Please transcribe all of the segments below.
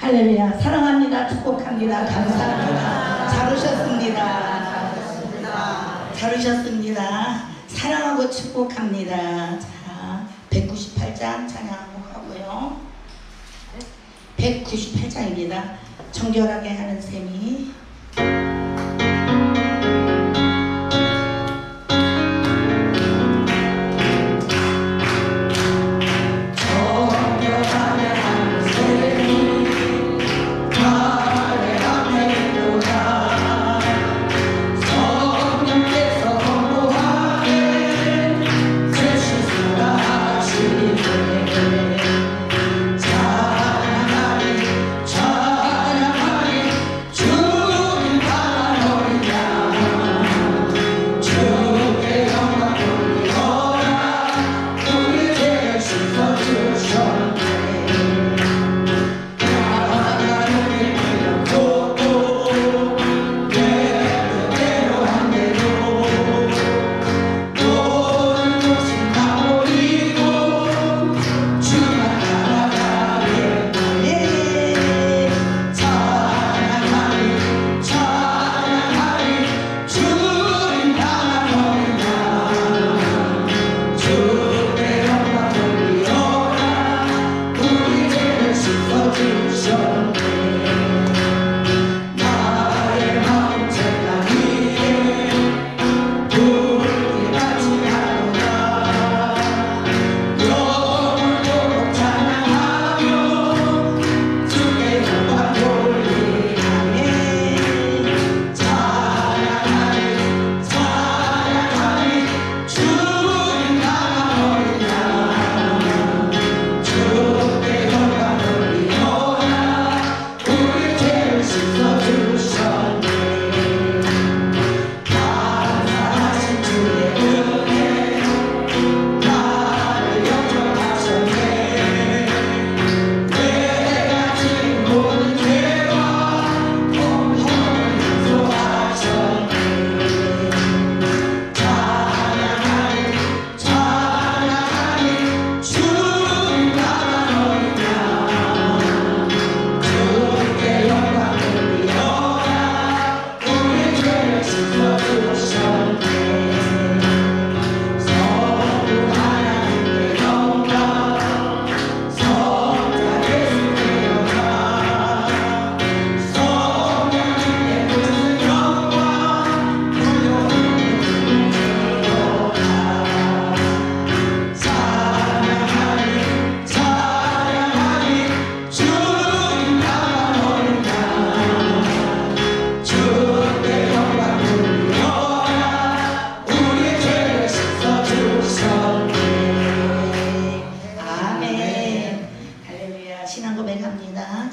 할렐루야. 사랑합니다. 축복합니다. 감사합니다. 잘 오셨습니다. 잘 오셨습니다. 사랑하고 축복합니다. 자, 198장 찬양하고요. 198장입니다. 정결하게 하는 셈이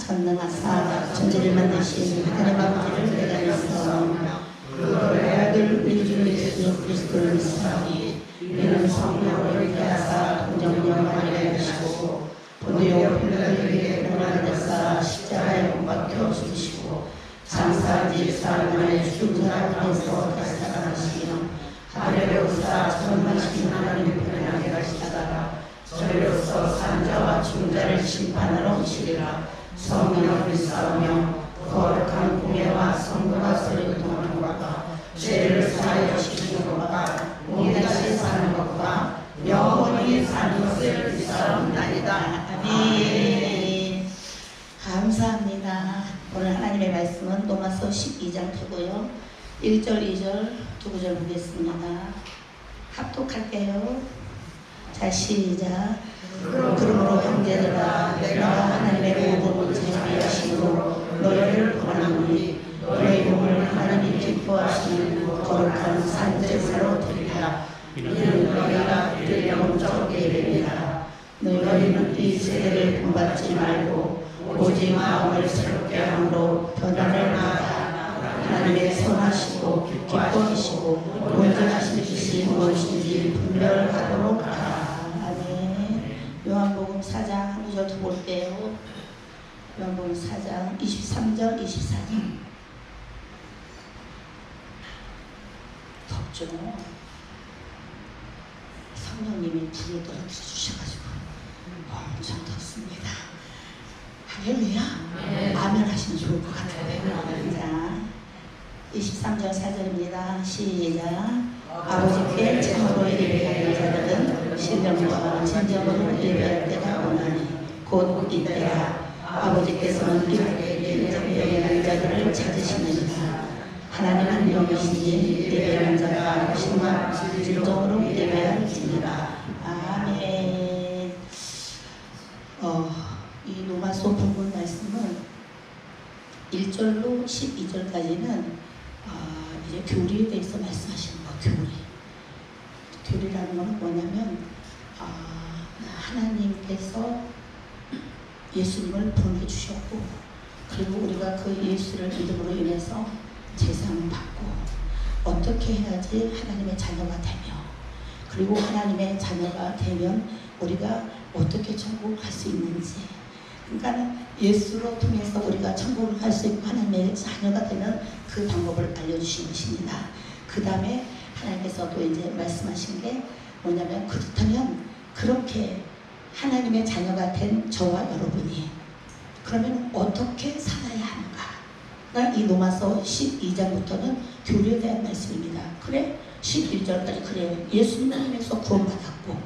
전능하사 천지를 만드신 하나님 아버지를 내가 믿사오며 그의 아들 우리 주 예수 그리스도를 믿사오니 이는 성령을 있게 하사 동정령 안에 계시고 본디오 필라토에게 고난받으사 십자가에 못 박혀 죽으시고 장사한 지 사흘 만에 죽은 자 가운데서 다시 살아나시며 하늘에 오사 천만신 하나님의 편하게 가시다가 저희로서 산자와 죽은 자를 심판하러 오시리라. 성령을 믿사오며 거룩한 공예와 성도가 서로 통하는 것과 죄를 사하여 지키는 것과 몸이 다시 사는 것과 영원히 사는 것을 믿사옵나이다. 아멘. 감사합니다. 오늘 하나님의 말씀은 로마서 12장 두고요. 1절, 2절, 두 구절 보겠습니다. 합독할게요. 자, 시작. 그러므로 형제들아 내가 하나님의 모든 자비하심으로 너희를 권하노니 너희 몸을 하나님 기뻐하시는 거룩한 산제사로 드리라. 이는 너희가 드릴 영적 예배니라. 너희는 이 세대를 본받지 말고 오직 마음을 새롭게 함으로 변화를 낳아 하나님의 선하시고 기뻐하시고 온전하신 뜻이 무엇인지 분별하도록 하라. 요한복음 4장 한 구절 더 볼게요. 요한복음 4장 23절 24절. 덥죠. 성령님이 불을 떨어뜨려 주셔가지고 엄청 덥습니다. 할렐루야. 아멘 하시면 좋을 것 같아요. 자, 23절 4절입니다. 시작. 아버지께 참으로 예배하는 자들은 신령과 진정으로 예배할 때가 오나니 곧 이때라. 아버지께서는 예배하는 자들을 찾으시느니라. 하나님은 영이시니 예배하는 자가 신과 진정으로 예배할지니라. 아멘. 이 로마서 본문 말씀은 1절로 12절까지는 이제 교리에 대해서 말씀하시는 거예요. 교리라는 건 뭐냐면 하나님께서 예수님을 보내주셨고, 그리고 우리가 그 예수를 믿음으로 인해서 제사를 받고 어떻게 해야지 하나님의 자녀가 되며, 그리고 하나님의 자녀가 되면 우리가 어떻게 천국을 갈 수 있는지, 그러니까 예수로 통해서 우리가 천국을 갈 수 있고 하나님의 자녀가 되는 그 방법을 알려주신 것입니다. 그 다음에 하나님께서 또 이제 말씀하신 게 뭐냐면, 그렇다면 그렇게 하나님의 자녀가 된 저와 여러분이 그러면 어떻게 살아야 하는가? 이 로마서 12장부터는 교리에 대한 말씀입니다. 그래? 11절까지 그래요. 예수님을 통해서 구원받았고,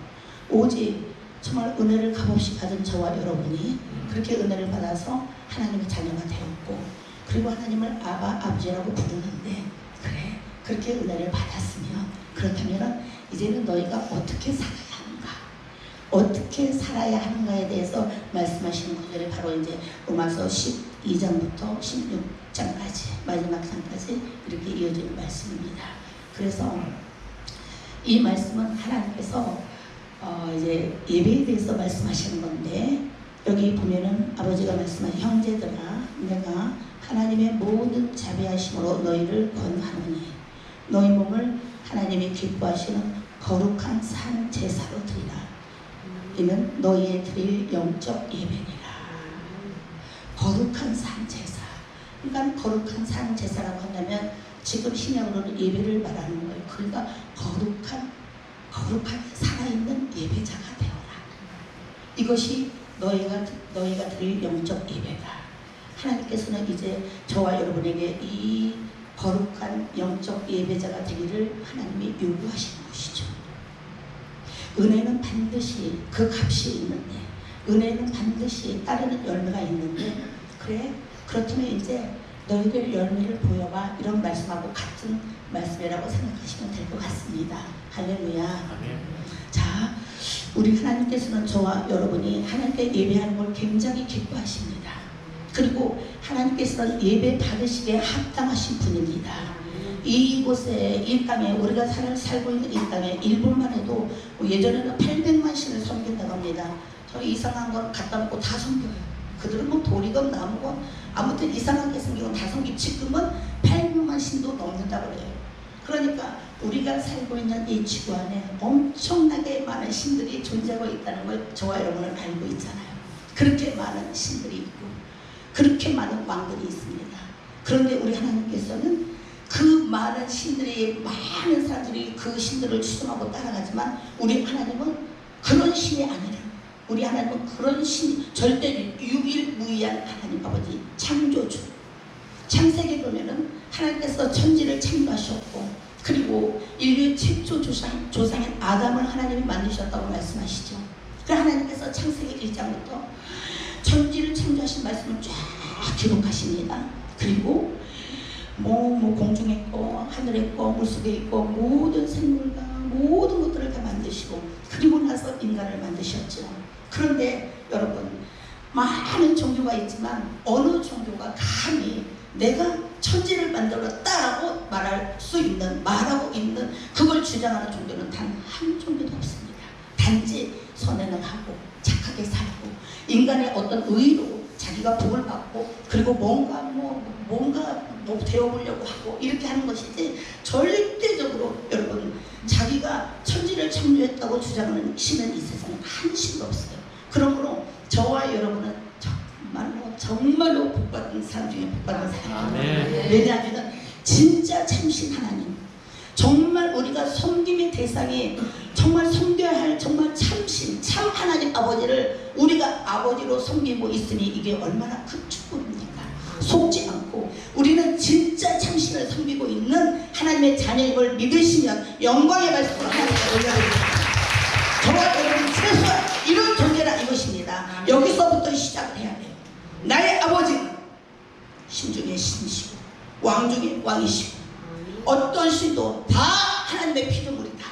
오직 정말 은혜를 값없이 받은 저와 여러분이 그렇게 은혜를 받아서 하나님의 자녀가 되었고, 그리고 하나님을 아버지라고 부르는데, 그래, 그렇게 은혜를 받았으면, 그렇다면 이제는 너희가 어떻게 살아야 하는가, 어떻게 살아야 하는가에 대해서 말씀하시는 구절이 바로 이제 로마서 12장부터 16장까지 마지막 장까지 이렇게 이어지는 말씀입니다. 그래서 이 말씀은 하나님께서 이제 예배에 대해서 말씀하시는 건데, 여기 보면은 아버지가 말씀하신 형제들아, 내가 하나님의 모든 자비하심으로 너희를 권하노니 너희 몸을 하나님이 기뻐하시는 거룩한 산 제사로 드리라. 이는 너희의 드릴 영적 예배니라. 거룩한 산 제사. 그러니까 거룩한 산 제사라고 한다면 지금 신약으로는 예배를 말하는 거예요. 그러니까 거룩하게 살아있는 예배자가 되어라. 이것이 너희가 드릴 영적 예배다. 하나님께서는 이제 저와 여러분에게 이 거룩한 영적 예배자가 되기를 하나님이 요구하시는 것이죠. 은혜는 반드시 그 값이 있는데, 은혜는 반드시 따르는 열매가 있는데, 그래? 그렇다면 이제 너희들 열매를 보여봐, 이런 말씀하고 같은 말씀이라고 생각하시면 될 것 같습니다. 할렐루야. 아멘. 자, 우리 하나님께서는 저와 여러분이 하나님께 예배하는 걸 굉장히 기뻐하십니다. 그리고 하나님께서는 예배 받으시기에 합당하신 분입니다. 이곳에, 이 땅에, 우리가 살고 있는 이 땅에 일본만 해도 예전에는 800만 신을 섬긴다고 합니다. 저기 이상한 걸 갖다 놓고 다 섬겨요. 그들은 뭐 돌이건 나무건 아무튼 이상하게 생긴 건 다 섬기고, 지금은 800만 신도 넘는다고 그래요. 그러니까 우리가 살고 있는 이 지구 안에 엄청나게 많은 신들이 존재하고 있다는 걸 저와 여러분은 알고 있잖아요. 그렇게 많은 신들이 있고 그렇게 많은 왕들이 있습니다. 그런데 우리 하나님께서는 그 많은 신들이, 많은 사람들이 그 신들을 추종하고 따라가지만, 우리 하나님은 그런 신이 아니라, 우리 하나님은 그런 신, 절대 유일무이한 하나님 아버지, 창조주. 창세기 보면은 하나님께서 천지를 창조하셨고, 그리고 인류의 최초 조상인 아담을 하나님이 만드셨다고 말씀하시죠. 그 하나님께서 창세기 1장부터 천지를 창조하신 말씀을 쫙 기록하십니다. 그리고 공중에 있고 하늘에 있고 물속에 있고 모든 생물과 모든 것들을 다 만드시고, 그리고 나서 인간을 만드셨죠. 그런데 여러분, 많은 종교가 있지만 어느 종교가 감히 내가 천지를 만들었다라고 말하고 있는 그걸 주장하는 종교는 단 한 종교도 없습니다. 단지 선행을 하고 착하게 살고 인간의 어떤 의로 자기가 복을 받고, 그리고 뭔가 되어보려고 하고 이렇게 하는 것이지, 절대적으로 여러분 자기가 천지를 창조했다고 주장하는 신은 이 세상에 한 신도 없어요. 그러므로 저와 여러분은 정말로 복받은 사람 중에 복받은 사람입니다. 왜냐하면 진짜 참신 하나님, 정말 우리가 섬김의 대상이 정말 섬겨야 할 정말 참신 참 하나님 아버지를 우리가 아버지로 섬기고 있으니 이게 얼마나 큰 축복입니까? 속지 않고 우리는 진짜 참신을 섬기고 있는 하나님의 자녀임을 믿으시면 영광의 말씀으로 하나님께 올려드립니다. 저와 여러분 최소한 이런 존재라 이것입니다. 여기서부터 시작을 해야 돼요. 나의 아버지는 신 중에 신이시고 왕 중에 왕이시고 어떤 신도 다 하나님의 피조물이다.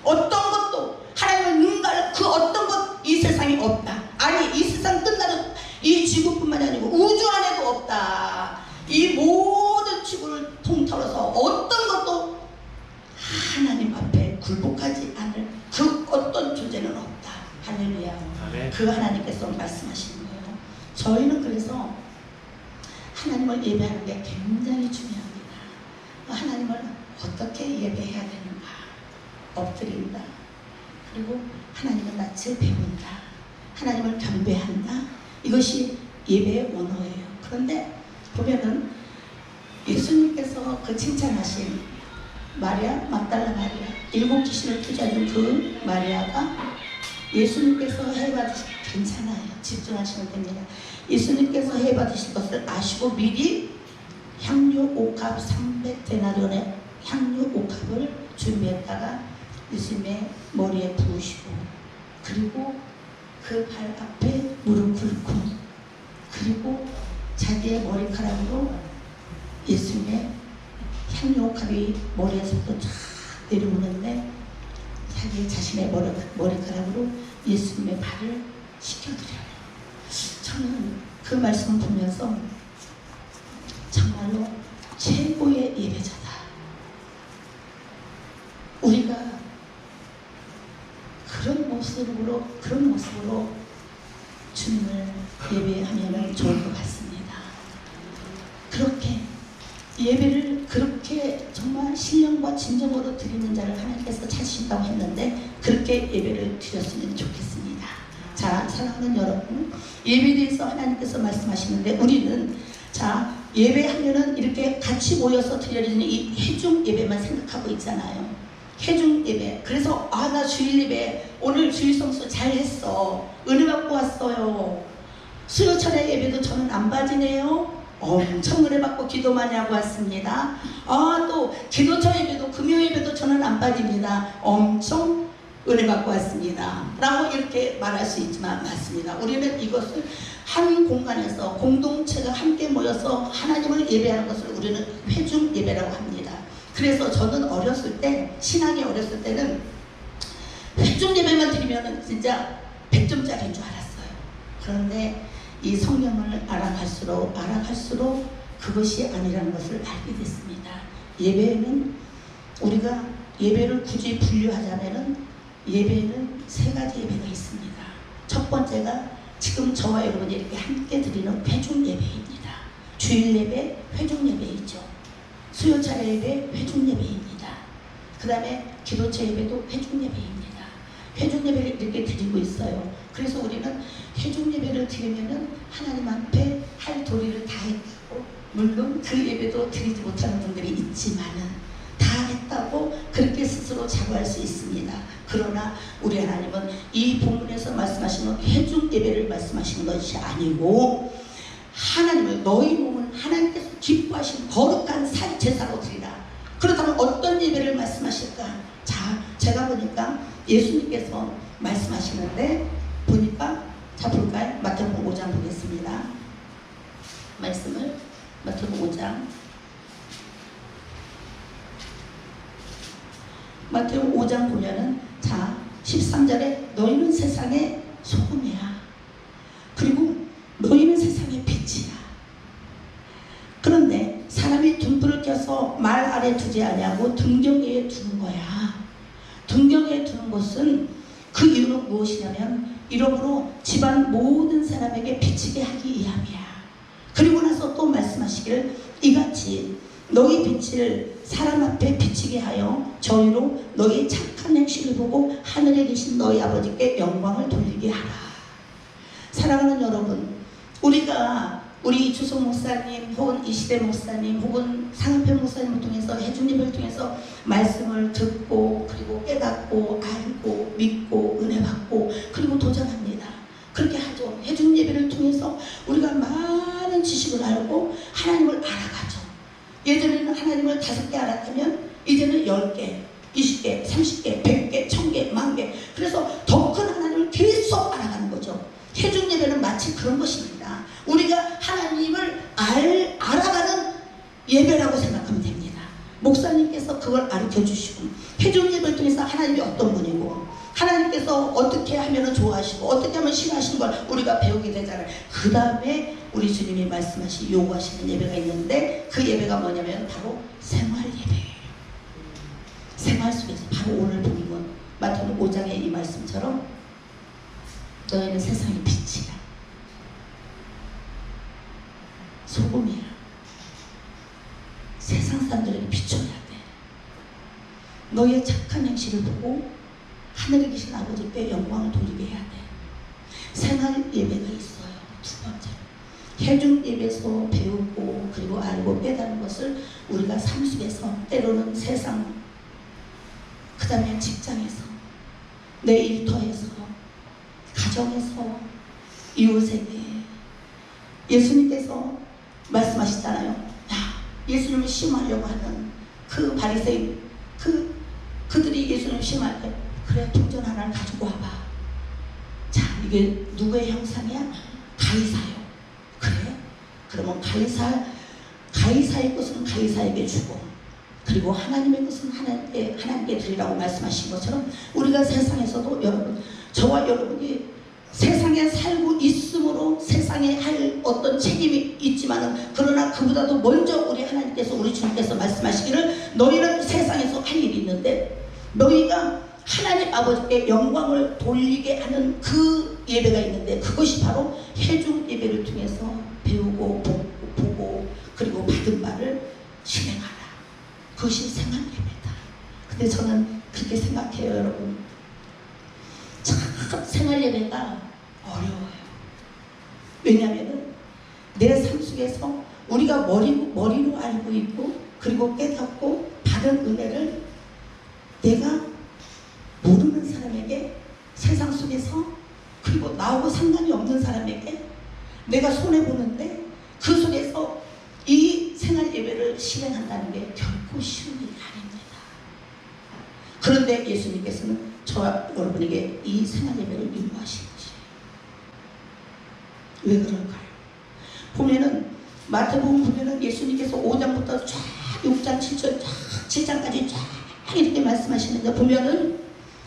어떤 것도 하나님을 능가할 그 어떤 것 이 세상에 없다. 아니 이 세상 끝나는 이 지구뿐만 아니고 우주 안에도 없다. 이 모든 지구를 통틀어서 어떤 것도 하나님 앞에 굴복하지 않을 그 어떤 존재는 없다. 할렐루야. 그 하나님께서 말씀하시는 거예요. 저희는 그래서 하나님을 예배하는 게 굉장히 중요합니다. 하나님을 어떻게 예배해야 되는가? 엎드린다. 그리고 하나님을 낯을 배운다. 하나님을 경배한다. 이것이 예배의 원어예요. 그런데 보면은 예수님께서 그 칭찬하신 마리아, 막달라 마리아, 7 귀신을 쫓아낸 그 마리아가 예수님께서 해받으실 괜찮아요. 집중하시면 됩니다. 예수님께서 해받으실 것을 아시고 미리 향유 옥합 300데나리온의 향유 옥합을 준비했다가 예수님의 머리에 부으시고 그리고 그 발 앞에 무릎 꿇고 그리고 자기의 머리카락으로 예수님의 향유 옥합이 머리에서부터 쫙 내려오는데 자기 자신의 머리카락으로 예수님의 발을 씻겨드려요. 저는 그 말씀을 보면서 정말로 최고의 예배자다. 우리가 그런 모습으로 주님을 예배하면 좋을 것 같습니다. 그렇게 예배를 그렇게 정말 신령과 진정으로 드리는 자를 하나님께서 찾으신다고 했는데 그렇게 예배를 드렸으면 좋겠습니다. 자, 사랑하는 여러분, 예배에 대해서 하나님께서 말씀하시는데 우리는 자 예배하면은 이렇게 같이 모여서 드려지는 이 회중 예배만 생각하고 있잖아요. 회중 예배. 그래서 나 주일 예배 오늘 주일 성수 잘했어. 은혜 받고 왔어요. 수요철의 예배도 저는 안 빠지네요. 엄청 은혜 받고 기도 많이 하고 왔습니다. 또 기도처 예배도 금요 예배도 저는 안 빠집니다. 엄청 은혜 받고 왔습니다. 라고 이렇게 말할 수 있지만 맞습니다. 우리는 이것을 한 공간에서 공동체가 함께 모여서 하나님을 예배하는 것을 우리는 회중 예배라고 합니다. 그래서 저는 어렸을 때 신앙이 어렸을 때는 회중 예배만 드리면 진짜 100점짜리인 줄 알았어요. 그런데 이 성경을 알아갈수록 그것이 아니라는 것을 알게 됐습니다. 예배는 우리가 예배를 굳이 분류하자면은 예배는 3가지 예배가 있습니다. 첫 번째가 지금 저와 여러분이 이렇게 함께 드리는 회중 예배입니다. 주일 예배, 회중 예배이죠. 수요차례 예배, 회중 예배입니다. 그 다음에 기도처 예배도 회중 예배입니다. 회중 예배를 이렇게 드리고 있어요. 그래서 우리는 회중 예배를 드리면은 하나님 앞에 할 도리를 다 했다고, 물론 그 예배도 드리지 못하는 분들이 있지만은 다 했다고 그렇게 스스로 자부할 수 있습니다. 그러나 우리 하나님은 이 본문에서 말씀하시는 회중 예배를 말씀하시는 것이 아니고 하나님을 너희 몸은 하나님께서 기뻐하신 거룩한 산 제사로 드리라. 그렇다면 어떤 예배를 말씀하실까? 자, 제가 보니까 예수님께서 말씀하시는데 보니까 자 볼까요? 마태복음 5장 보겠습니다. 말씀을 마태복음 5장 마태복음 5장 보면은 자 13절에 너희는 세상의 소금이야. 그리고 너희는 세상의 빛이야. 그런데 사람이 등불을 켜서 말 아래 두지 아니하고 등경에 두는 거야. 등경에 두는 것은 그 이유는 무엇이냐면 이러므로 집안 모든 사람에게 비치게 하기 위함이야. 그리고 나서 또 말씀하시기를 이같이 너희 빛을 사람 앞에 비치게 하여 저희로 너희 착한 행실을 보고 하늘에 계신 너희 아버지께 영광을 돌리게 하라. 사랑하는 여러분, 우리가 우리 주석 목사님 혹은 이시대 목사님 혹은 상은편 목사님을 통해서 해중예배를 통해서 말씀을 듣고 그리고 깨닫고 알고 믿고 은혜 받고 그리고 도전합니다. 그렇게 하죠. 해중예배를 통해서 우리가 많은 지식을 알고 하나님을 알아가죠. 예전에는 하나님을 5개 알았다면 이제는 10개, 20개, 30개, 100개, 1000개, 10,000개. 그래서 더 큰 하나님을 계속 알아가는 거죠. 해중예배는 마치 그런 것입니다. 우리가 하나님을 알아가는 예배라고 생각하면 됩니다. 목사님께서 그걸 가르쳐 주시고 해중예배를 통해서 하나님이 어떤 분이고 하나님께서 어떻게 하면 좋아하시고 어떻게 하면 싫어하시는 걸 우리가 배우게 되잖아요. 그 다음에 우리 주님이 말씀하신 요구하시는 예배가 있는데 그 예배가 뭐냐면 바로 생활 예배예요. 생활 속에서 바로 오늘 본문 마태복음 5장의 이 말씀처럼 너희는 세상의 빛이야. 소금이야. 세상 사람들에게 비춰야 돼. 너의 착한 행실을 보고 하늘에 계신 아버지께 영광을 돌리게 해야 돼. 생활 예배가 있어요. 두 번째로 해중 예배에서 배우고 그리고 알고 깨닫는 것을 우리가 삶 속에서 때로는 세상 그 다음에 직장에서 내 일터에서 가정에서 이웃에게 예수님께서 말씀하시잖아요. 예수님을 시험하려고 하는 그 바리새인 그들이 예수님을 시험할 때 그래 동전 하나를 가지고 와봐. 자 이게 누구의 형상이야? 가이사요. 그래? 그러면 가이사의 것은 가이사에게 주고 그리고 하나님의 것은 하나님께 드리라고 말씀하신 것처럼 우리가 세상에서도 여러분 저와 여러분이 세상에 살고 있으므로 세상에 할 어떤 책임이 있지만은 그러나 그보다도 먼저 우리 하나님께서 우리 주님께서 말씀하시기를 너희는 세상에서 할 일이 있는데 너희가 하나님 아버지께 영광을 돌리게 하는 그 예배가 있는데 그것이 바로 해중 예배를 통해서 배우고 보고 그리고 받은 바를 실행하라. 그것이 생활 예배다. 근데 저는 그렇게 생각해요, 여러분. 참 생활 예배가 어려워요. 왜냐하면 내 삶 속에서 우리가 머리로 알고 있고 그리고 깨닫고 받은 은혜를 내가 모르는 사람에게 세상 속에서 그리고 나하고 상관이 없는 사람에게 내가 손해보는데 그 속에서 이 생활 예배를 실행한다는 게 결코 쉬운 일이 아닙니다. 그런데 예수님께서는 저와 여러분에게 이 생활 예배를 요구하신 것이에요. 왜 그럴까요? 보면은 마태복음 보면은 예수님께서 5장부터 쫙 6장 7절 쫙 7장까지 쫙 이렇게 말씀하시는데 보면은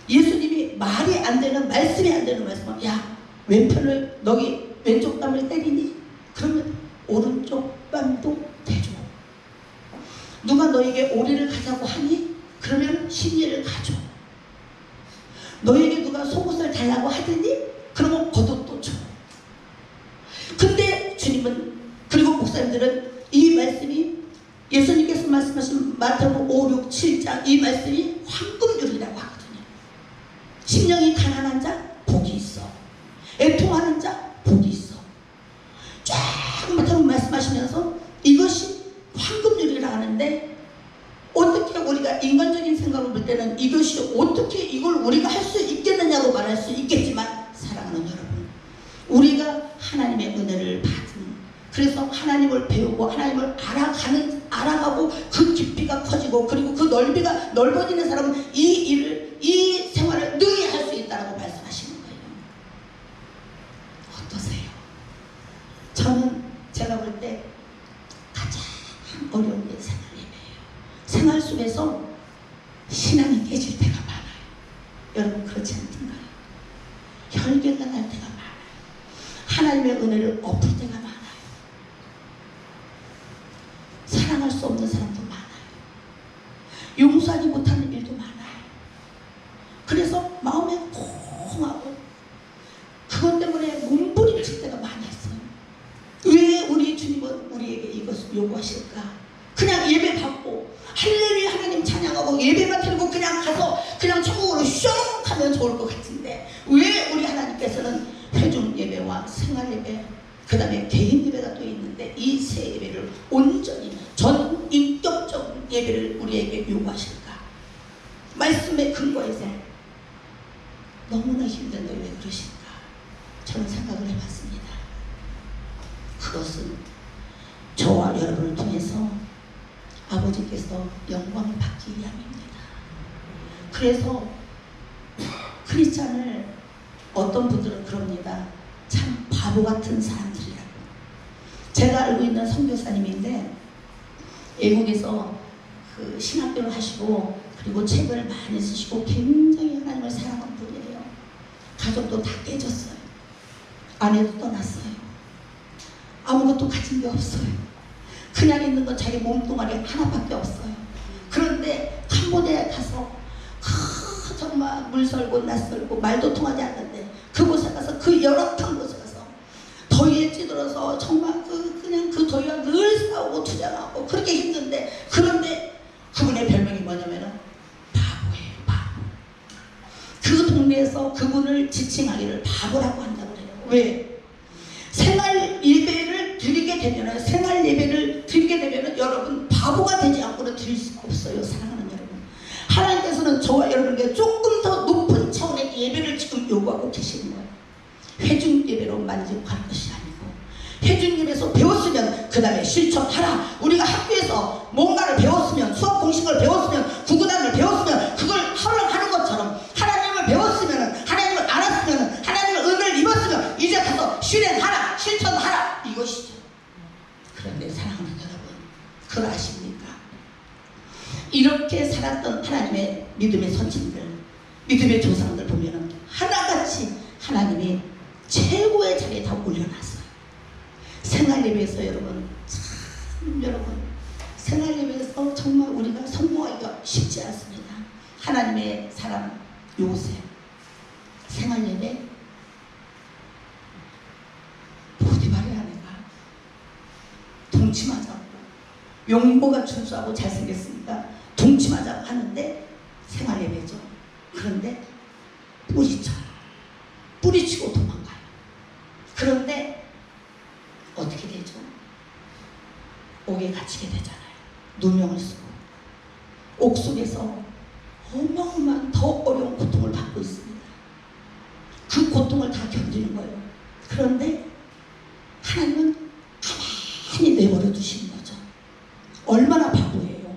예수님이 말이 안 되는 말씀이 안 되는 말씀을 야 왼편을 너희 왼쪽 뺨을 때리니 그러면 오른쪽 뺨도 대줘. 누가 너에게 오리를 가자고 하니 그러면 심리를 가져. 너에게 누가 속옷을 달라고 하더니 그러면 겉옷도 줘. 근데 주님은 그리고 목사님들은 이 말씀이 예수님께서 말씀하신 마태복음 5, 6, 7장 이 말씀이 황금률이라고 하거든요. 심령이 가난한 자 복이 있어. 애통하는 자 복이 있어. 쫙 마태복음 말씀하시면서 이것이 황금률이라고 하는데 어떻게 우리가 인간적인 생각을 볼 때는 이것이 어떻게 이걸 우리가 할 수 있겠느냐고 말할 수 있겠지만 사랑하는 여러분 우리가 하나님의 은혜를 받은 그래서 하나님을 배우고 하나님을 알아가고 그 깊이가 커지고 그리고 그 넓이가 넓어지는 사람은 이 생활을 능히 할 수 있다고 말씀하시는 거예요. 어떠세요? 저는 제가 볼 때 가장 어려운 게 생활 예배예요. 생활 속에서 신앙이 깨질 때가 많아요. 여러분 그렇지 않던가요? 혈기가 날 때가 많아요. 하나님의 은혜를 엎을 때가 많아요. 사랑할 수 없는 사람도 많아요. 용서하지 못하는 일도 많아요. 그래서 마음에 콩하고 그것 때문에 몸부림칠 때가 많이 있어요. 왜 우리 주님은 우리에게 이것을 요구하실까? 그냥 예배 받고 할렐루야 하나님 찬양하고 예배만 드리고 그냥 가서 그냥 천국으로 슝 하면 좋을 것 같은데 왜 우리 하나님께서는 회중 예배와 생활 예배 그 다음에 개인 예배가 또 있는데 이 세 예배를 온전히 전 인격적인 예배를 우리에게 요구하실까? 말씀에 근거해서 너무나 힘든데 왜 그러실까? 저는 생각을 해봤습니다. 그것은 저와 여러분을 통해서 아버지께서 영광을 받기 위함입니다. 그래서 크리스찬을 어떤 분들은 그럽니다. 참 바보 같은 사람들이라고. 제가 알고 있는 선교사님인데 외국에서 그 신학교를 하시고 그리고 책을 많이 쓰시고 굉장히 하나님을 사랑하는 분이에요. 가족도 다 깨졌어요. 아내도 떠났어요. 아무것도 가진 게 없어요. 그냥 있는 건 자기 몸뚱아리 하나밖에 없어요. 그런데 캄보디아에 가서 정말 물설고 낯설고 말도 통하지 않는데 그곳에 가서 그 열악한 곳에 가서 더위에 찌들어서 정말 그냥 그 더위와 늘 싸우고 투쟁하고 그렇게 힘든데 그런데 그분의 별명이 뭐냐면은 바보예요. 바보. 그 동네에서 그분을 지칭하기를 바보라고 한다고 해요. 왜? 생활 예배를 드리게 되면은 여러분 바보가 되지 않고는 드릴 수가 없어요. 사랑하는 여러분. 하나님께서는 저와 여러분에게 조금 더 높은 차원의 예배를 지금 요구하고 계시는 거예요. 회중 예배로 만족할 것이 아니고 회중 예배에서 배웠으면 그 다음에 실천하라. 우리가 학교에서 뭔가를 배웠으면 수학 공식을 배웠으면 구구단을 배웠으면 그걸 하는 것처럼 하나님을 배웠으면 하나님을 알았으면 하나님의 은혜를 입었으면 이제 가서 실행하라. 실천하라. 이것이죠. 그런데 사랑하는 여러분 그걸 아십니까? 이렇게 살았던 하나님의 믿음의 선진들 믿음의 조상들 보면 하나같이 하나님이 최고의 자리에 다 올려놨어요. 생활예배에서 여러분 생활예배에서 정말 우리가 성공하기가 쉽지 않습니다. 하나님의 사람 요셉 생활예배 보디발의 아내가 동침하자고 용모가 준수하고 잘생겼으니까 동침하자고 하는데 생활예배죠. 그런데 뿌리치고 도망가요. 그런데 어떻게 되죠? 옥에 갇히게 되잖아요. 누명을 쓰고 옥 속에서 어마어마한 더 어려운 고통을 받고 있습니다. 그 고통을 다 견디는 거예요. 그런데 하나님은 가만히 내버려 두시는 거죠. 얼마나 바보예요.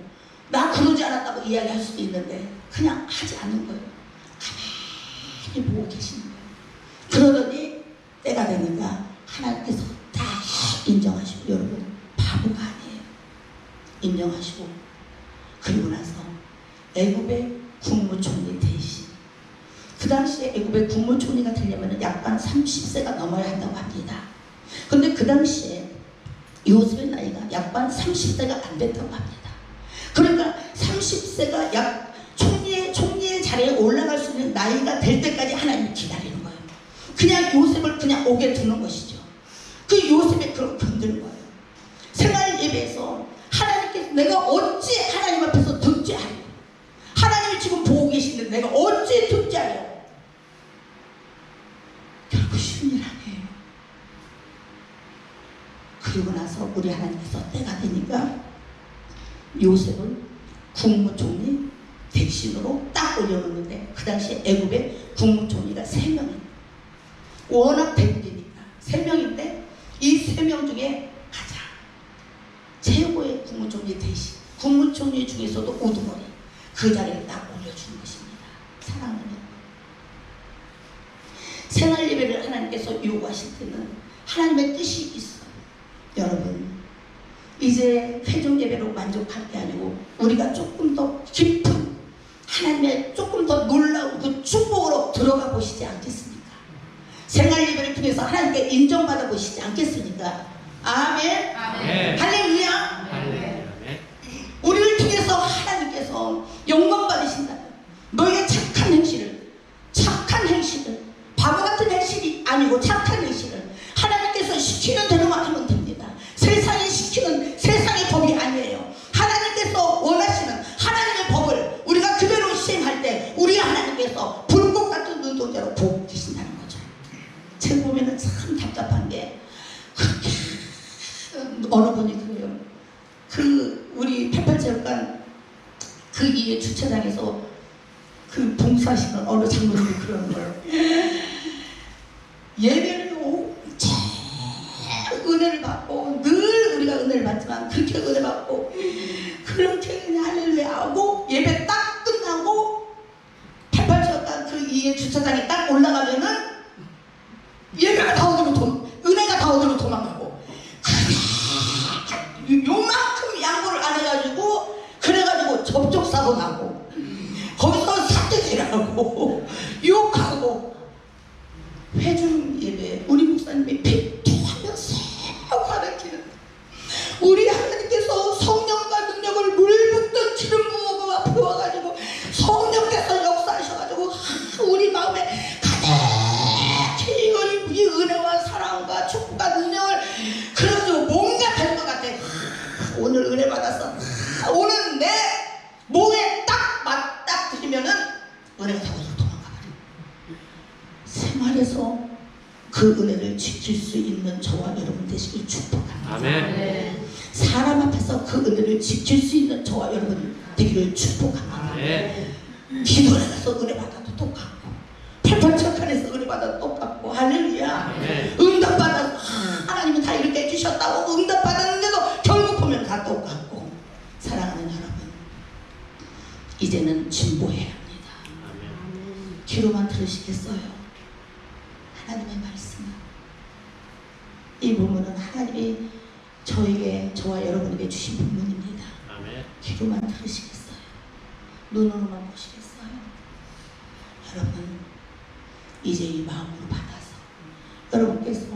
나 그러지 않았다고 이야기할 수도 있는데 그냥 하지 않는 거예요. 가만히 보고 계시는 거예요. 그러더니 때가 되니까 하나님께서 다 인정하시고 여러분 바보가 아니에요. 인정하시고 그리고 나서 애굽의 국무총리 대신 그 당시에 애굽의 국무총리가 되려면 약간 30세가 넘어야 한다고 합니다. 그런데 그 당시에 요셉의 나이가 약간 30세가 안 됐다고 합니다. 그러니까 30세가 약 총리의 자리에 올라갈 수 있는 나이가 될 때까지 하나님이 기다리는 거예요. 그냥 요셉을 그냥 오게 두는 것이죠. 그 요셉이 그걸 건드는 거예요. 생활 예배에서 하나님께서 내가 어찌 하나님 앞에서 듣지 않아요. 하나님이 지금 보고 계시는데 내가 어찌 듣지 않아요. 결국 쉬운 일 아니에요. 그리고 나서 우리 하나님께서 때가 되니까 요셉을 국무총리 대신으로 딱 올려놓는데 그 당시에 애굽의 국무총리가 3명이 워낙 대국이니까 3명인데 이 3명 중에 가장 최고의 국무총리 대신 국무총리 중에서도 우두머리 그 자리에 딱 올려주는 것입니다. 사랑하는 여러분, 생활 예배를 하나님께서 요구하실 때는 하나님의 뜻이 있어요. 여러분 이제 회중 예배로 만족할 게 아니고 우리가 조금 더 깊은 하나님의 조금 더 놀라운 그 축복으로 들어가 보시지 않겠습니까? 생활 예배를 통해서 하나님께 인정받아 보시지 않겠습니까? 아멘. 아멘. 할렐루야. 할렐루야. 우리를 통해서 하나님께서 영광 받으신다면 너의 착한 행실을 바보 같은 행실이 아니고 착한 행실을 하나님께서 시키는 대로만 하면 됩니다. 세상이 시키는 세상의 법이 아니에요. 하나님께서 원하시는 하나님의 법을 우리가 그대로 시행할 때 우리 하나님께서 불꽃 같은 눈동자로 보고 계신다는 거죠. 제가 보면은 참 답답한 게 어느 분이 그래요. 우리 88체육관 그 이에 주차장에서 그 봉사하시는 어느 장로님이 그러는 거예요. 예배를 은혜를 받고, 늘 우리가 은혜를 받지만 그렇게 은혜 받고 그렇게 할렐루야 하고 예배 딱 끝나고 88체육관 그 이에 주차장에 딱 올라가면은 예배가 다 어디로 은혜가 다 어디로 도망가고, 요만큼 양보를 안 해가지고 그래가지고 접촉사고 나고 거기서 사태질하고 욕하고. 회중 예배 우리 목사님이 피토하며 싹 가르치는, 우리 하나님께서 성령과 능력을 물붓던 기름 부어가 부어가지고 성령께서 역사하셔가지고 우리 마음에 가득히 이 은혜와 사랑과 축복과 능력을 그래가지고 뭔가 될 것 같아. 오늘 은혜 받았어. 오늘 내 목에 딱 맞딱 드리면은 은혜가 다 오늘 도망가버려. 생활에서 그 은혜를 지킬 수 있는 저와 여러분 되시길 축복합니다. 아멘. 사람 앞에서 그 은혜를 지킬 수 있는 저와 여러분 되기를 축복합니다. 아멘. 기도를 해서 은혜 받아도 똑같고, 88체육관에서 은혜 받아도 똑같고, 할렐루야. 아멘. 응답 받아서 하나님이 다 이렇게 해주셨다고 응답 받았는데도 결국 보면 다 똑같고. 사랑하는 여러분, 이제는 진보해야 합니다. 아멘. 귀로만 들으시겠어요? 하나님의 말씀은, 이 본문은 하나님이 저와 여러분에게 주신 본문입니다. 아멘. 귀로만 들으시겠어요? 눈으로만 보시겠어요? 여러분, 이제 이 마음으로 받아서 여러분께서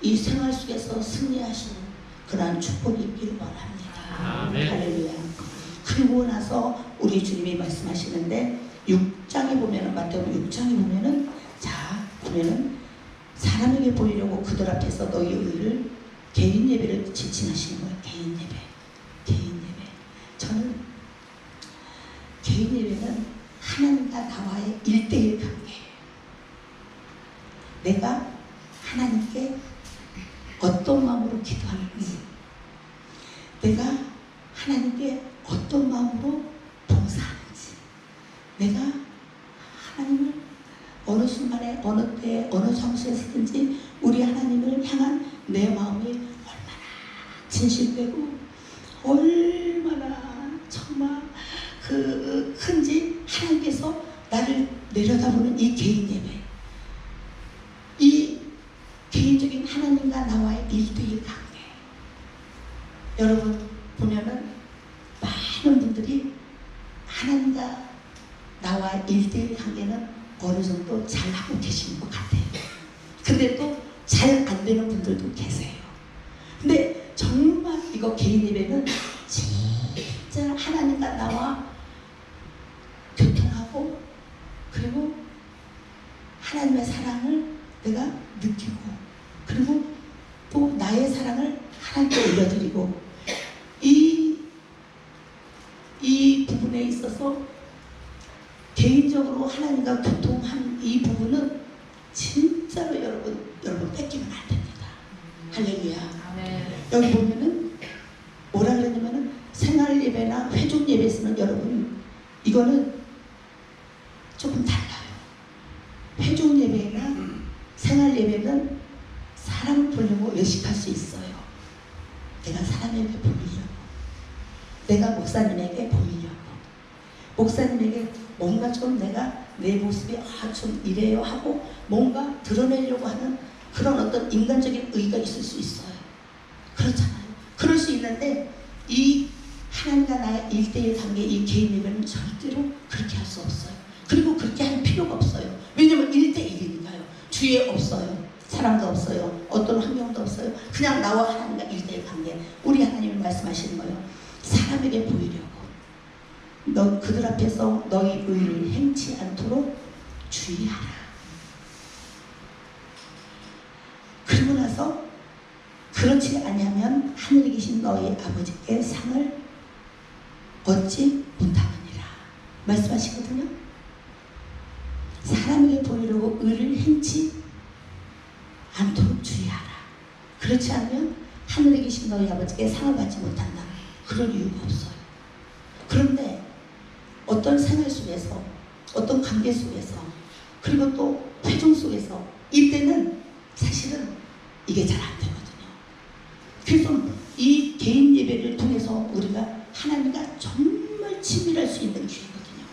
이 생활 속에서 승리하시는 그러한 축복이 있기를 원합니다. 아멘. 할렐루야. 그리고 나서 우리 주님이 말씀하시는데 6장에 보면은, 마태복음 6장에 보면은, 자 보면은 사람에게 보이려고 그들 앞에서 너희 의를 개인 예배를 지칭하시는 거예요. 개인 예배. 저는 개인 예배는 하나님과 나와의 1대1 관계예요. 내가 하나님께 어떤 마음으로 기도하는지, 내가 하나님께 어떤 마음으로 봉사하는지, 내가 하나님을 어느 순간에 어느 때에 어느 장소에서든지 우리 하나님을 향한 내 마음이 얼마나 진실되고 얼마나 정말 큰지 하나님께서 나를 내려다보는 이 개인 예배, 이 개인적인 하나님과 나와의 1대1 관계. 여러분 보면은 많은 분들이 하나님과 나와의 1대1 관계는 어느 정도 잘 하고 계시는 것 같아요. 근데 또 잘 안 되는 분들도 계세요. 근데 정말 이거 개인 예배는 진짜 하나님과 나와 교통하고, 그리고 하나님의 사랑을 내가 느끼고, 그리고 또 나의 사랑을 하나님께 올려드리고, 이 부분에 있어서 개인적으로 하나님과 교통한 이 부분은 진짜로 여러분 뺏기면 안 됩니다. 할렐루야. 아멘. 여기 보면은 뭐라 그랬냐면은 생활 예배나 회중 예배에서는 여러분 이거는 조금 달라요. 회중 예배나 생활 예배는 사람 보려고 외식할 수 있어요. 내가 사람에게 보이려고, 내가 목사님에게 보이려고, 목사님에게 뭔가 좀 내가 내 모습이 좀 이래요 하고 뭔가 드러내려고 하는 그런 어떤 인간적인 의가 있을 수 있어요. 그렇잖아요. 그럴 수 있는데 이 하나님과 나의 1대1 관계, 이 개인 예배는 절대로 그렇게 할 수 없어요. 그리고 그렇게 할 필요가 없어요. 왜냐면 1대1이니까요. 주위에 없어요. 사람도 없어요. 어떤 환경도 없어요. 그냥 나와 하나님과 1대1 관계. 우리 하나님이 말씀하시는 거예요. 사람에게 보이려고, 너 그들 앞에서 너희 의를 행치 않도록 주의하라. 그리고 나서 그렇지 아니하면 하늘에 계신 너희 아버지께 상을 얻지 못하느니라 말씀하시거든요. 사람에게 보이려고 의를 행치 않도록 주의하라. 그렇지 않으면 하늘에 계신 너희 아버지께 상을 받지 못한다. 그럴 이유가 없어요. 그런데 어떤 생활 속에서, 어떤 관계 속에서, 그리고 또 회중 속에서 이때는 사실은 이게 잘 안 되거든요. 그래서 이 개인 예배를 통해서 우리가 하나님과 정말 친밀할 수 있는 기회거든요.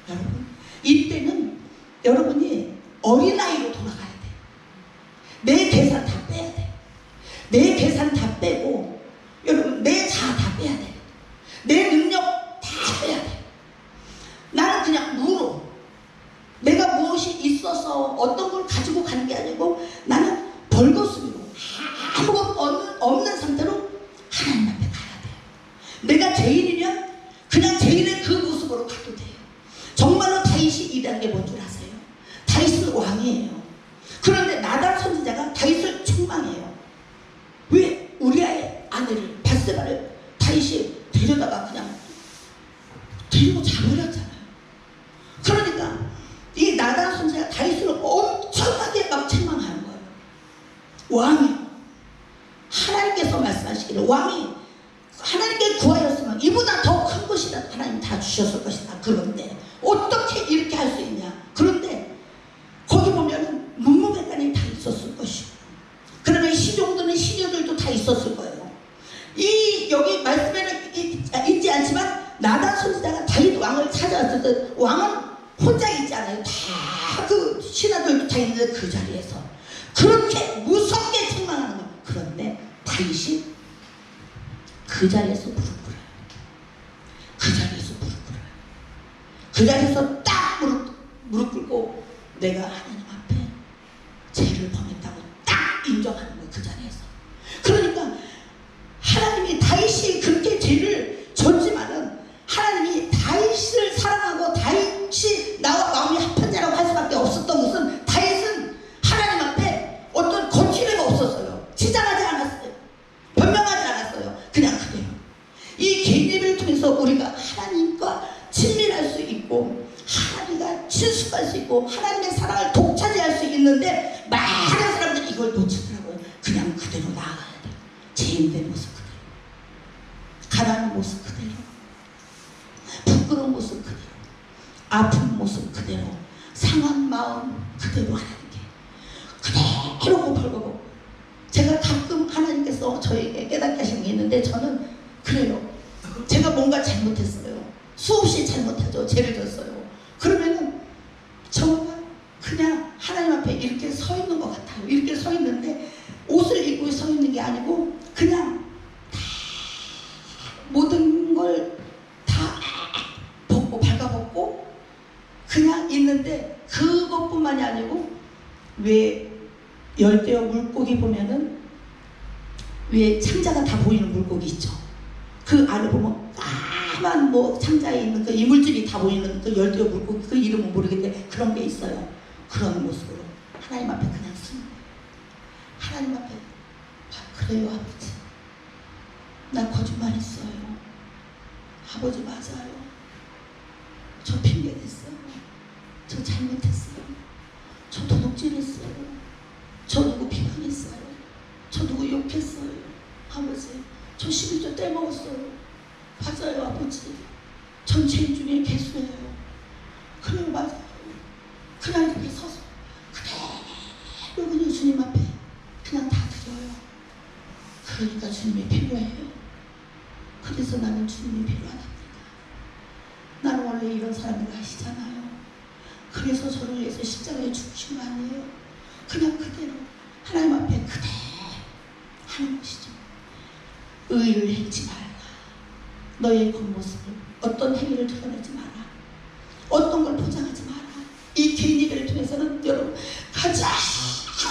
여러분, 이때는 여러분이 어린아이로 돌아가야 돼. 내 계산 다 빼야 돼. 내 계산 다 빼고, 여러분, 내 자아 다 빼야 돼. 내 능력 다 빼야 돼. 나는 그냥 무로, 내가 무엇이 있어서 어떤 걸 가지고 가는 게 아니고 나는 벌거숭이로 아무것도 없는 상태로 하나님 앞에 가야 돼요. 내가 죄인이면 그냥 죄인의 그 모습으로 가도 돼요. 정말로 다윗이 일하는 게 뭔 줄 아세요? 다윗은 왕이에요. 그런데 나단 선지자가 다윗을 책망해요. 왜 우리아의 아내를 밧세바를 다윗이 데려다가 그냥 데리고 자버렸잖아요. 그러니까 이 나단 선지자가 다윗을 엄청나게 막 책망하는 거예요. 왕이 하나님께서 말씀하시기를 왕이 하나님께 구하였으면 이보다 더 큰 것이다 하나님 다 주셨을 것이다. 그런데 어떻게 이렇게 할 수 있냐. 그런데 거기 보면은 문무백관이 다 있었을 것이고, 그러면 시종들은 시녀들도 다 있었을 거예요. 이 여기 말씀에는 있지 않지만 나단 선지자가 다윗 왕을 찾아왔을 때 왕은 혼자 있지 않아요. 다 그 신하들도 다 있는데 그 자리에서 그렇게 무섭게 책망하는 거예요. 그런데 다윗이 그 자리에서 무릎 꿇어요. 그 자리에서 무릎 꿇어요. 그 자리에서 딱 무릎 꿇고 내가 하나님 앞에 죄를 범했다고 딱 인정하는 거예요. 그 자리에서. 그러니까 하나님이 다윗이 그렇게 죄를 졌지만은 하나님이 다윗을 사랑하고 다윗이 나와 마음이 합한 자라고 할 수밖에 없었던 것은 다윗은 하나님 앞에 어떤 거칠애가 없었어요. 치장하지 않았어요. 변명하지 않았어요. 그냥 그래요. 이 개인 예배를 통해서 우리가 하나님과 친밀할 수 있고 하나님과 친숙할 수 있고 하나님의 사랑을 독차지할 수 있는데 많은 사람들이 이걸 놓치더라고요. 그냥 그대로 나아가야 돼요. 죄인된 모습 그대로, 가난한 모습 그대로, 부끄러운 모습 그대로, 아픈 모습 그대로, 상한 마음 그대로 하나님께 그대로 벌거고. 제가 가끔 하나님께서 저에게 깨닫게 하시는 게 있는데 저는 그래요. 제가 뭔가 잘못했어요. 수없이 잘못하죠. 죄를 졌어요. 그러면은 저가 그냥 하나님 앞에 이렇게 서 있는 것 같아요. 이렇게 서 있는데 옷을 입고 서 있는 게 아니고 그냥 다 모든 걸 다 벗고 발가벗고 그냥 있는데 그것뿐만이 아니고 왜 열대어 물고기 보면은 왜 창자가 다 보이는 물고기 있죠. 그 안에 보면 까만 뭐 창자에 있는 그 이물질이 다 보이는 그 열대어 물고기, 그 이름은 모르겠는데 그런 게 있어요. 그런 모습으로 하나님 앞에 그냥 쓰는 거예요. 하나님 앞에 그래요 아버지, 나 거짓말했어요. 아버지 맞아요. 저 핑계댔어요. 저 잘못했어요. 저 도둑질했어요. 저 누구 비방했어요. 저 누구 욕했어요. 아버지 저 11조 떼먹었어요. 맞아요 아버지. 전 죄인 중에 개수예요. 그래요 맞아요. 그냥 이렇게 서서 그대로 그냥 주님 앞에 그냥 다 드려요. 그러니까 주님이 필요해요. 그래서 나는 주님이 필요하답니다. 나는 원래 이런 사람이라 하시잖아요. 그래서 저를 위해서 십자가에 죽으신 거 아니에요. 그냥 그대로 하나님 앞에 그대로 하는 것이죠. 의를 행치 말라. 너의 겉모습을, 어떤 행위를 드러내지 마라. 어떤 걸 포장하지 마라. 이 개인 예배를 통해서는 여러분 가장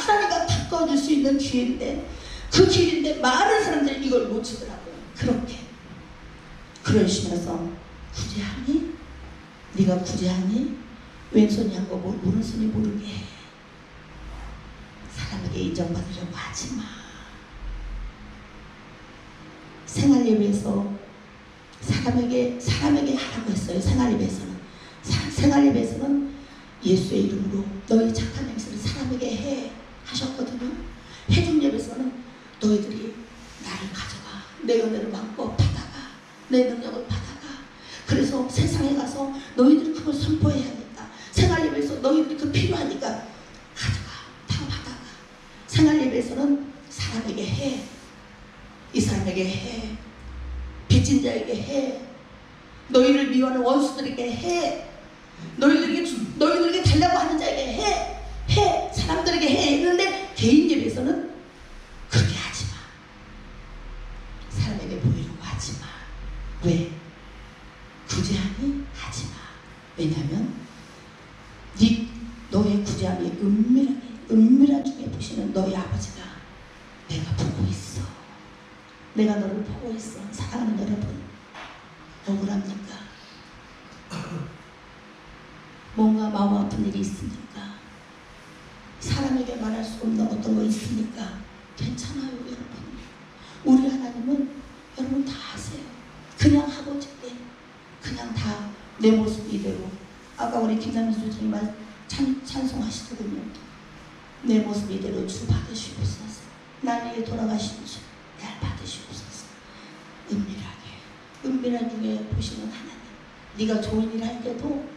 하나님과 가까워질 수 있는 기회인데, 그 길인데 많은 사람들이 이걸 놓치더라고요. 그렇게 그러시면서 구제하니? 네가 구제하니? 왼손이 한 거 오른손이 모르게 해. 사람에게 인정받으려고 하지 마. 생활 예배에서 사람에게 하라고 했어요. 생활 예배에서는 생활 예배에서는 예수의 이름으로 너희 착한 행실을 사람에게 해 하셨거든요. 회중 예배에서는 너희들이 나를 은혜를 받고 받아가. 내 능력을 받아가. 그래서 세상에 가서 너희들이 그걸 선포해야 하니까, 생활 예배에서 너희들이 그 필요하니까 가져가. 다 받아가. 생활 예배에서는 사람에게 해. 이 사람에게 해. 빚진 자에게 해. 너희를 미워하는 원수들에게 해. 너희들에게 달라고 하는 자에게 해. 사람들에게 해. 했는데 개인 예배에서는 그렇게 하지 마. 사람에게 보이려고 하지 마. 왜? 구제하니 하지 마. 왜냐하면 너의 구제함이 은밀한 중에 보시는 너희 아버지가 내가 보고 있어. 내가 너를 보고 있어. 사랑하는 여러분, 억울합니까? 뭔가 마음 아픈 일이 있습니까? 사람에게 말할 수 없는 어떤 거 있습니까? 괜찮아요, 여러분. 우리 하나님은 여러분 다 아세요. 그냥 하고 싶게 그냥 다 내 모습 이대로. 아까 우리 김남민 소장님 찬송하시더군요. 내 모습 이대로 주 받으시옵소서. 나에게 돌아가신 주 날 받으시옵소서. 은밀한 중에 보시는 하나님, 네가 좋은 일 할 때도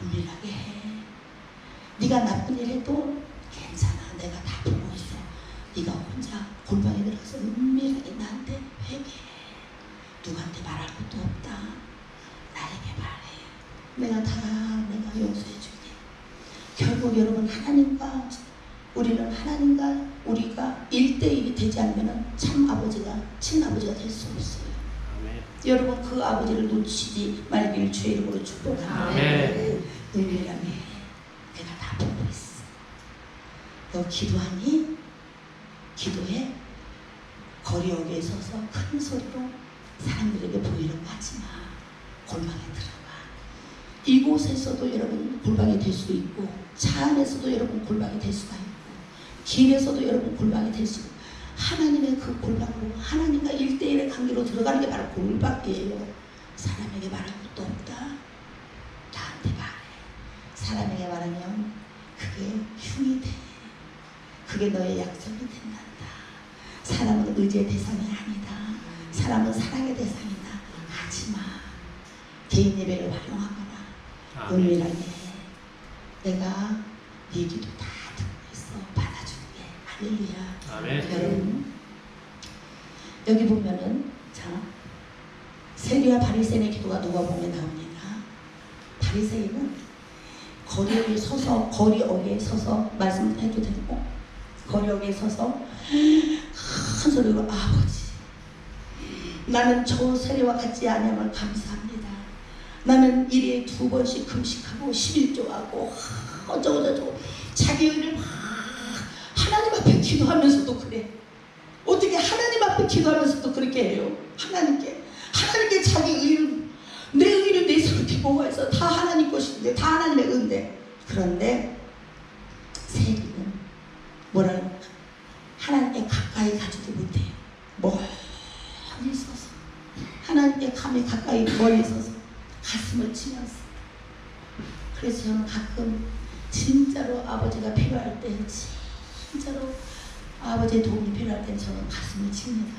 은밀하게 해. 네가 나쁜 일 해도 괜찮아. 내가 다 보고 있어. 네가 혼자 골방에 들어가서 은밀하게 나한테 회개해. 누구한테 말할 것도 없다. 나에게 말해. 내가 용서해 줄게. 결국 여러분, 우리는 하나님과 우리가 1대1이 되지 않으면 참 아버지가, 친아버지가 될 수 없어요. 아멘. 여러분, 그 아버지를 놓치지 말기를 주의 이름으로 축복합니다. 아멘. 은밀하게 내가 다 보고 있어. 너 기도하니? 기도해. 거리 어귀에 서서 큰 소리로 사람들에게 보이려고 하지 마. 골방에 들어가. 이곳에서도 여러분 골방이 될 수 있고, 차 안에서도 여러분 골방이 될 수가 있고, 길에서도 여러분 골방이 될 수 있고, 하나님의 그 골방으로 하나님과 1대1의 관계로 들어가는 게 바로 골방이에요. 사람에게 말할 것도 없다. 나한테 말해. 사람에게 말하면 그게 흉이 돼. 그게 너의 약점이 된단다. 사람은 의지의 대상이 아니다. 사람은 사랑의 대상이다. 하지마. 개인 예배를 활용하거나 은밀하게 내가 네 기도 다 듣고 있어. 받아줄게. 할렐루야. 아멘. 여러분, 여기 보면은 자, 세리와 바리새인의 기도가 누가복음에 나옵니다. 바리새인은 거리 어귀에 서서 말씀해도 되고, 거리 어귀에 서서 큰 소리로 아버지, 나는 저 세리와 같지 않음을 감사합니다. 나는 일에 2번씩 금식하고 11조하고 어쩌고저쩌고 자기 의를 막 하나님 앞에 기도하면서도 그래. 어떻게 하나님 앞에 기도하면서도 그렇게 해요? 하나님께 자기 의를, 내 의를 내 상태 보호해서 다 하나님 것인데, 다 하나님의 의인데. 그런데 세리는 뭐라고? 하나님께 가까이 가지도 못해요. 멀리 서서, 하나님께 감히 가까이 멀리 서서 가슴을 치면서. 그래서 저는 가끔 진짜로 아버지가 필요할 때, 진짜로 아버지의 도움이 필요할 때 저는 가슴을 칩니다.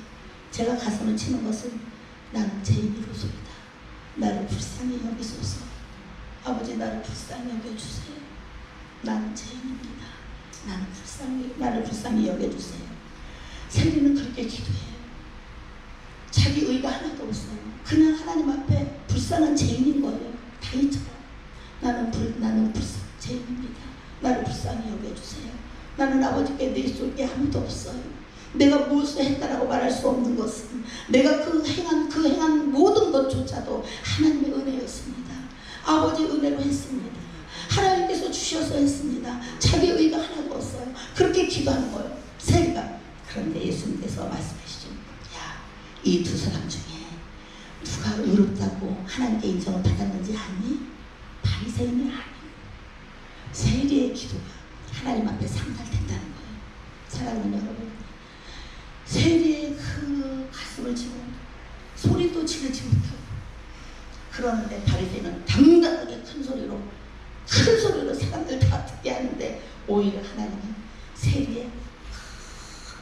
제가 가슴을 치는 것은 나는 죄인으로소이다. 나를 불쌍히 여기소서. 아버지, 나를 불쌍히 여겨주세요. 나는 죄인입니다. 나를 불쌍히 여겨주세요. 세리는 그렇게 기도해요. 자기 의가 하나도 없어요. 그냥 하나님 앞에 불쌍한 죄인인 거예요. 다윗처럼. 나는 죄인입니다. 나를 불쌍히 여겨주세요. 나는 아버지께 내쏠 게 아무도 없어요. 내가 무엇을 했다라고 말할 수 없는 것은 내가 그 행한 모든 것조차도 하나님의 은혜였습니다. 아버지 은혜로 했습니다. 하나님께서 주셔서 했습니다. 자기 의가 하나도 없어요. 그렇게 기도하는 거예요, 세리가. 그런데 예수님께서 말씀하시죠. 야, 이 두 사람 중에 누가 의롭다고 하나님께 인정을 받았는지 아니? 바리새인이 아니에요. 세리의 기도가 하나님 앞에 상달된다는 거예요. 사랑하는 여러분, 세리의 그 가슴을 치고 소리도 지르지 못하고, 그러는데 바리새인은 당당하게 큰 소리로 사람들 다 듣게 하는데, 오히려 하나님은 세리의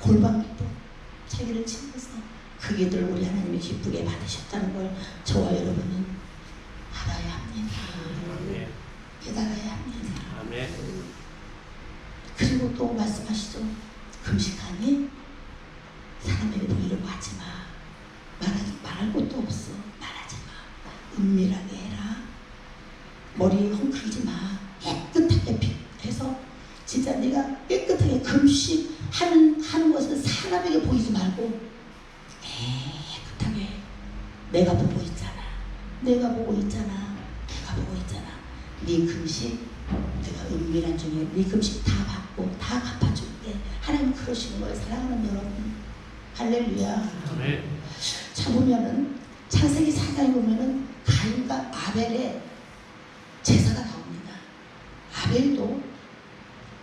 골방기도 자기를 치면서 그 기도를 우리 하나님이 기쁘게 받으셨다는 걸 저와 여러분은 알아야 합니다. 아멘. 깨달아야 합니다. 아멘. 그리고 또 말씀하시죠. 금식하니 사람에게 보이려고 하지 마. 말할 것도 없어. 말하지 마. 은밀하게 해라. 머리 헝클지 마. 깨끗하게 해서 진짜 네가 깨끗하게 금식하는 것은 사람에게 보이지 말고 깨끗하게 내가 보고 있잖아. 내가 보고 있잖아. 내가 보고 있잖아. 네 금식 내가 은밀한 중에 네 금식 다 받고 다 갚아줄게. 하나님 그러시는 거예요. 사랑하는 여러분. 할렐루야. 아멘. 자 보면은 창세기 4장에 보면은 가인과 아벨의 제사가 나옵니다. 아벨도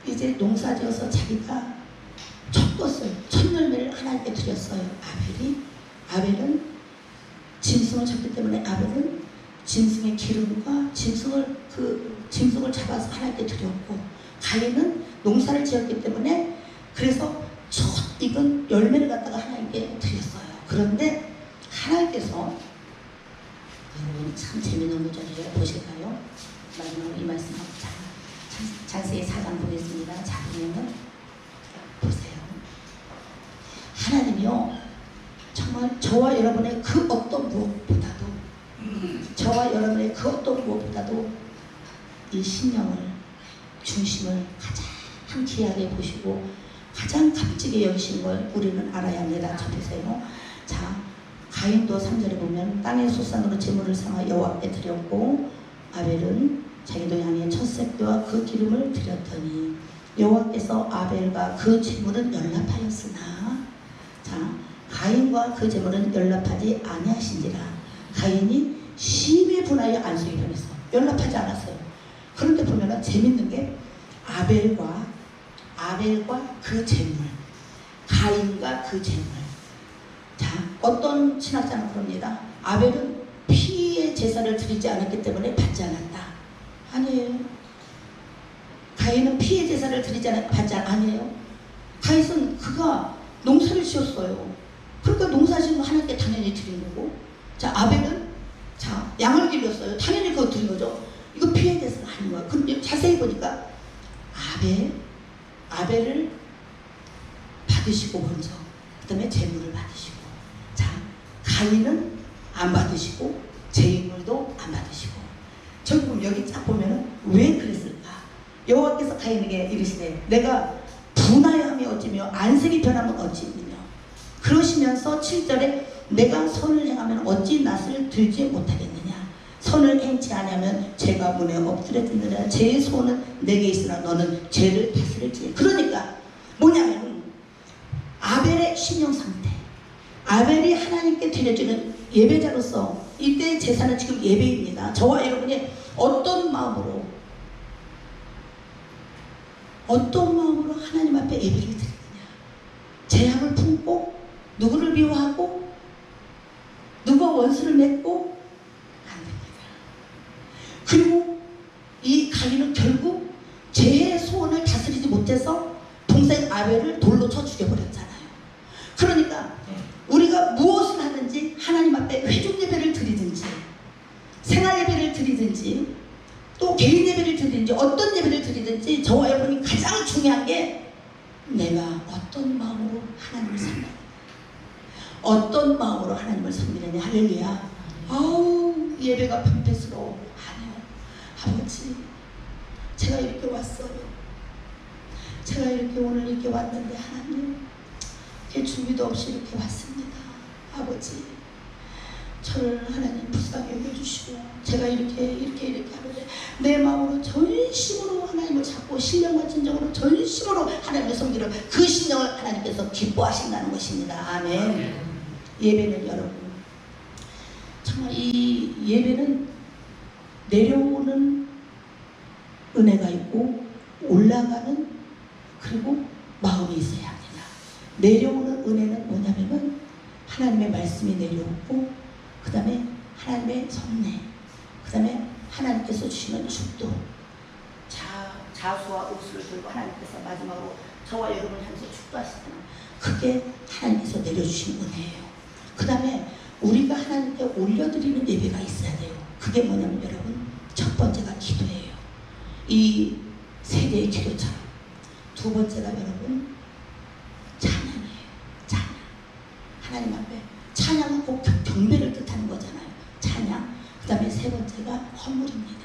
이제 농사지어서 자기가 쳤었어요. 첫 열매를 하나님께 드렸어요. 아벨은 짐승을 쳤기 때문에 아벨은 짐승의 기름과 짐승을 잡아서 하나님께 드렸고, 가인은 농사를 지었기 때문에 그래서 첫 익은 열매를 갖다가 하나님께 드렸어요. 그런데 하나님께서, 여러분 참 재미있는 구절이에요. 보실까요? 마지막으로 이 말씀하고 창세기 4장 보겠습니다. 자 보면은 보세요. 하나님이요 정말 저와 여러분의 그 어떤 무엇보다도 이 신령을 중심을 가장 귀하게 보시고 가장 값지게 여기시는 걸 우리는 알아야 합니다. 자 보세요. 자 가인도 3절에 보면 땅의 소산으로 제물을 삼아 여호와께 드렸고, 아벨은 자기도 양의 첫 새끼와 그 기름을 드렸더니 여호와께서 아벨과 그 제물은 연락하였으나, 자 가인과 그 제물은 연락하지 아니하신지라. 가인이 심히 분하여 안식이 변했어. 연락하지 않았어요. 그런데 보면은 재밌는 게 아벨과 그 제물, 가인과 그 제물. 자 어떤 신학자는 그럽니다. 아벨은 피의 제사를 드리지 않았기 때문에 받지 않았다. 아니에요. 가인은 피의 제사를 받지 아니에요. 가인은 그가 농사를 지었어요. 그러니까 농사 지은 거 하나님께 당연히 드린 거고, 자 아벨은 자 양을 길렀어요. 당연히 그거 드린 거죠. 이거 피해 대해서는 아닌 거야. 근데 자세히 보니까 아벨을 받으시고 먼저 그 다음에 제물을 받으시고, 자 가인은 안 받으시고 제물도 안 받으시고. 저기 보면 여기 쫙 보면은 왜 그랬을까? 여호와께서 가인에게 이르시되 내가 분하여함이 어찌며 안색이 변하면 어찌며, 그러시면서 7절에 내가 선을 행하면 어찌 낯을 들지 못하겠느냐. 선을 행치 아니하면 죄가 문에 엎드려지느라. 죄의 소원은 내게 있으나 너는 죄를 다스릴지. 그러니까 뭐냐면 아벨의 신령 상태, 아벨이 하나님께 드려지는 예배자로서 이때의 제사는 지금 예배입니다. 저와 여러분이 어떤 마음으로 하나님 앞에 예배를 드리느냐. 죄악을 품고 누구를 미워하고 누가 원수를 맺고 안 됩니다. 그리고 이 가인은 결국 죄의 소원을 다스리지 못해서 동생 아벨을 돌로 쳐 죽여버렸잖아요. 그러니까 우리가 무엇을 하든지 하나님 앞에 회중 예배를 드리든지 생활 예배를 드리든지 또 개인 예배를 드리든지 어떤 예배를 드리든지 저와 여러분이 가장 중요한 게 내가 어떤 마음으로 하나님을 섬기느냐, 어떤 마음으로 하나님을 섬기느냐. 할렐루야. 아우 예배가 편패스러워. 아니요. 아버지 제가 이렇게 왔어요. 제가 이렇게 오늘 이렇게 왔는데 하나님 제 준비도 없이 이렇게 왔습니다. 아버지 저를 하나님 불쌍히 여겨주시고 제가 이렇게 하는데 내 마음으로 전심으로 하나님을 찾고 신령과 진정으로 전심으로 하나님을 섬기는 그 신령을 하나님께서 기뻐하신다는 것입니다. 아멘. 예배는 여러분 정말 이 예배는 내려오는 은혜가 있고 올라가는 그리고 마음이 있어야 합니다. 내려오는 은혜는 뭐냐면은 하나님의 말씀이 내려오고 그 다음에 하나님의 섭리, 그 다음에 하나님께서 주시는 축도, 자수와 옥수를 들고 하나님께서 마지막으로 저와 여러분을 향해서 축도하시잖아요. 그게 하나님께서 내려주신 은혜예요. 그 다음에 우리가 하나님께 올려드리는 예배가 있어야 돼요. 그게 뭐냐면 여러분, 첫 번째가 기도예요. 이 세대의 기도처럼. 두 번째가 여러분, 찬양이에요. 찬양. 하나님 앞에 찬양은 꼭 경배를 뜻하는 거잖아요. 찬양. 그 다음에 세 번째가 헌물입니다.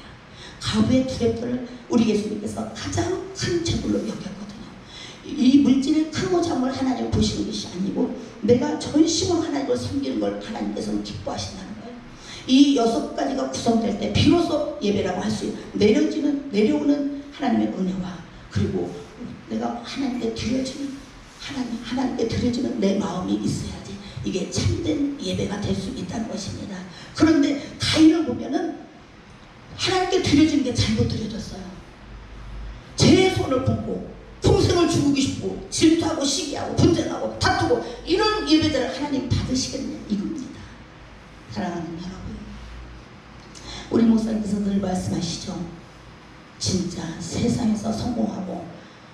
가부의 두렵도를 우리 예수님께서 가장 큰 재물로 여겼거든요. 이 물질의 크고 작음을 하나님 보시는 것이 아니고 내가 전심으로 하나님을 섬기는 걸 하나님께서는 기뻐하신다는 거예요. 이 6가지가 구성될 때 비로소 예배라고 할 수 있는 내려오는 하나님의 은혜와 그리고 내가 하나님께 드려지는 하나님께 드려지는 내 마음이 있어야지 이게 참된 예배가 될 수 있다는 것입니다. 그런데 가인을 보면은 하나님께 드려지는 게 잘못 드려졌어요. 제 손을 붓고 풍생을 죽이고 싶고 질투하고 시기하고 분쟁하고 다투고 이런 예배들을 하나님 받으시겠냐 이겁니다. 사랑하는 여러분, 우리 목사님께서 늘 말씀하시죠. 진짜 세상에서 성공하고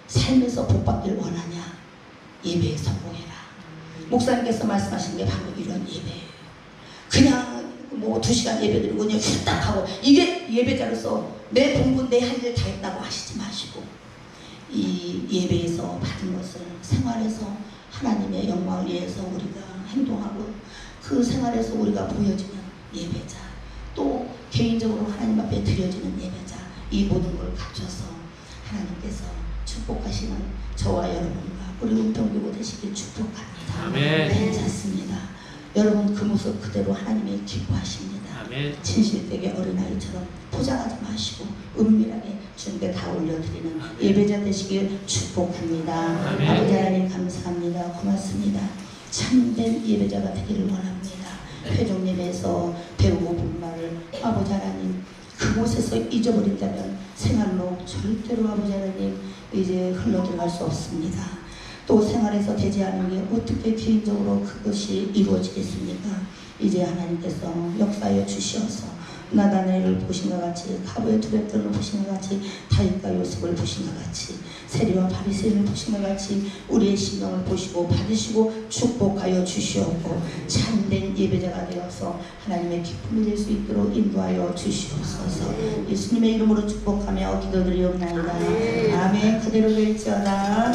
삶에서 복받길 원하냐? 예배에 성공해라. 목사님께서 말씀하신 게 바로 이런 예배예요. 그냥 뭐 2시간 예배 드리고 그냥 후딱 하고 이게 예배자로서 내 본분 내 할 일 다 했다고 하시지 마시고 이 예배에서 받은 것을 생활에서 하나님의 영광을 위해서 우리가 행동하고 그 생활에서 우리가 보여지는 예배자 또 개인적으로 하나님 앞에 드려지는 예배자 이 모든 걸 갖춰서 하나님께서 축복하시는 저와 여러분과 우리 은평교구 되시길 축복합니다. 아멘. 괜찮습니다. 여러분 그 모습 그대로 하나님이 기뻐하십니다. 아멘. 진실되게 어린아이처럼 포장하지 마시고 은밀하게 주님께 다 올려드리는 아멘. 예배자 되시길 축복합니다. 아멘. 아버지 하나님 감사합니다. 고맙습니다. 참된 예배자가 되기를 원합니다. 회종 예배에서 배우고 본 말을 아버지 하나님 그곳에서 잊어버린다면 생활로 절대로 아버지 하나님 이제 흘러들어갈 수 없습니다. 또 생활에서 되지 않은 게 어떻게 개인적으로 그것이 이루어지겠습니까? 이제 하나님께서 역사하여 주시어서 나다나엘을 보신 것 같이 가부의 두렛들을 보신 것 같이 다윗과 요셉을 보신 것 같이 세리와 바리새인을 보신 것 같이 우리의 심령을 보시고 받으시고 축복하여 주시옵고 참된 예배자가 되어서 하나님의 기쁨이 될 수 있도록 인도하여 주시옵소서. 예수님의 이름으로 축복하며 기도드리옵나이다. 아멘. 그대로 될지어다.